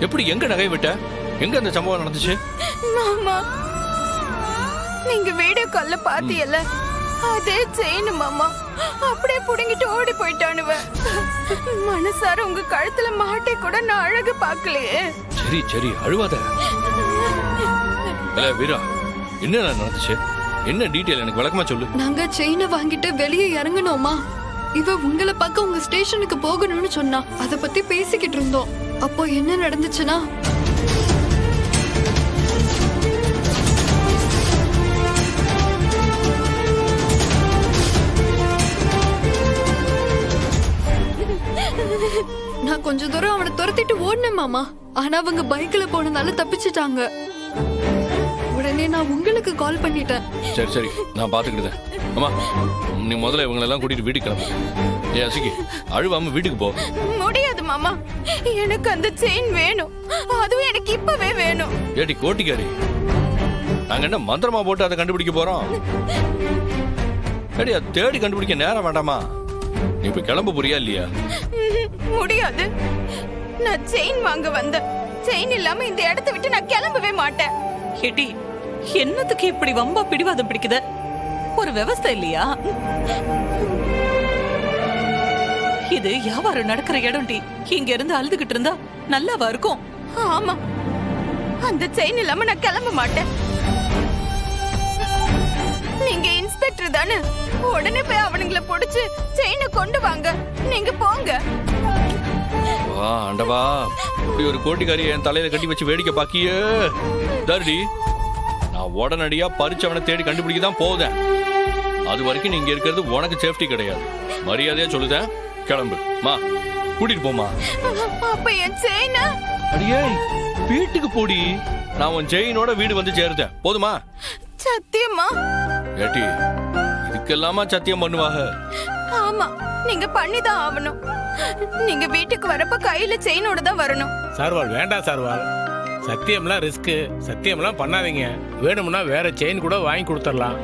எப்படி எங்க நகை விட்ட? எங்க அந்த சம்பவம் நடந்துச்சு? மாமா, நீங்க வீடியோ கால்ல பாத்தியல்ல, அதே செயின் மாமா. அப்படியே புடுங்கிட்டு ஓடி போயிட்டானுவ. மனசார உங்க கழுத்துல மாட்டி கூட நான் அழகு பாக்கலையே. சரி சரி, அழுவாத. வீரா, என்ன நடந்துச்சு? என்ன டீடைல் எனக்கு விளக்கமா சொல்லு. நாங்க செயினை வாங்கிட்டு வெளியே இறங்கணுமா, இவ உங்களை பார்க்க உங்க ஸ்டேஷனுக்கு போகணும்னு சொன்னா. அத பத்தி பேசிக்கிட்டு இருந்தோம். அப்போ என்ன நடந்துச்சுன்னா, நான் கொஞ்ச தூரம் அவனை துரத்திட்டு ஓடினேன் மாமா. ஆனா அவங்க பைக்ல போனதால தப்பிச்சிட்டாங்க. உடனே நான் உங்களுக்கு கால் பண்ணிட்டேன். சரி சரி, நான் பாத்துக்கிட்டேன். அம்மா, நீ முதல்ல இவங்க எல்லாம் கூட்டிட்டு வீட்டுக்கு கிளம்பு. ஏ அசிகி, அழுவாம வீட்டுக்கு போ. முடியாது மாமா, எனக்கு அந்த செயின் வேணும். அதுவும் எனக்கு இப்பவே வேணும். ஏடி கோட்டிக்காரி, நாங்க என்ன மந்திரமா போட்டு அதை கண்டுபிடிக்க போறோம்? ஏடி, அதை தேடி கண்டுபிடிக்க நேரம் வேண்டாமா? நீ இப்ப கிளம்ப போறியா இல்லையா? முடியாது. நான் செயின் வாங்க வந்த. செயின் இல்லாம இந்த இடத்தை விட்டு நான் கிளம்பவே மாட்டேன். ஏடி, என்னத்துக்கு இப்படி வம்பா பிடிவாதம் பிடிக்குத? ஒரு விவசாய இல்லையா? இது வியாபாரம் நடக்கிற இடம் டி. இங்க இருந்து அழுதுகிட்டு இருந்தா நல்லாவா இருக்கும்? ஆமா, அந்த செயின் இல்லாம நான் கிளம்ப மாட்டேன். நீங்க இன்ஸ்பெக்டர் தானே, உடனே போய் அவனுங்களை பிடிச்சு செயினை கொண்டு வாங்க. நீங்க போங்க. வா ஆண்டவா, இப்படி ஒரு கோட்டிக்காரியை என் தலையில கட்டி வச்சு வேடிக்கை பாக்கியே. தர்டி, நான் உடனடியா பறிச்சவனை தேடி கண்டுபிடிக்க தான் போதேன். அது வரைக்கும் நீங்க இருக்கிறது உனக்கு சேஃப்டி கிடையாது. மரியாதையா சொல்லுதேன், கிளம்பு. மா, கூட்டிட்டு போமா. அப்ப என் செயினா? அடியே, வீட்டுக்கு போடி. நான் உன் செயினோட வீடு வந்து சேருதேன். போதுமா? சத்தியமா? ஏட்டி, இதுக்கெல்லாமா சத்தியம் பண்ணுவாங்க? ஆமா, நீங்க பண்ணிதான் ஆகணும். நீங்க வீட்டுக்கு வரப்ப கையில செயினோட தான் வரணும். சார்வால் வேண்டாம் சார்வால், சத்தியம்லாம் ரிஸ்க். சத்தியம்லாம் பண்ணாதீங்க. வேணும்னா வேற செயின் கூட வாங்கி கொடுத்துடலாம்.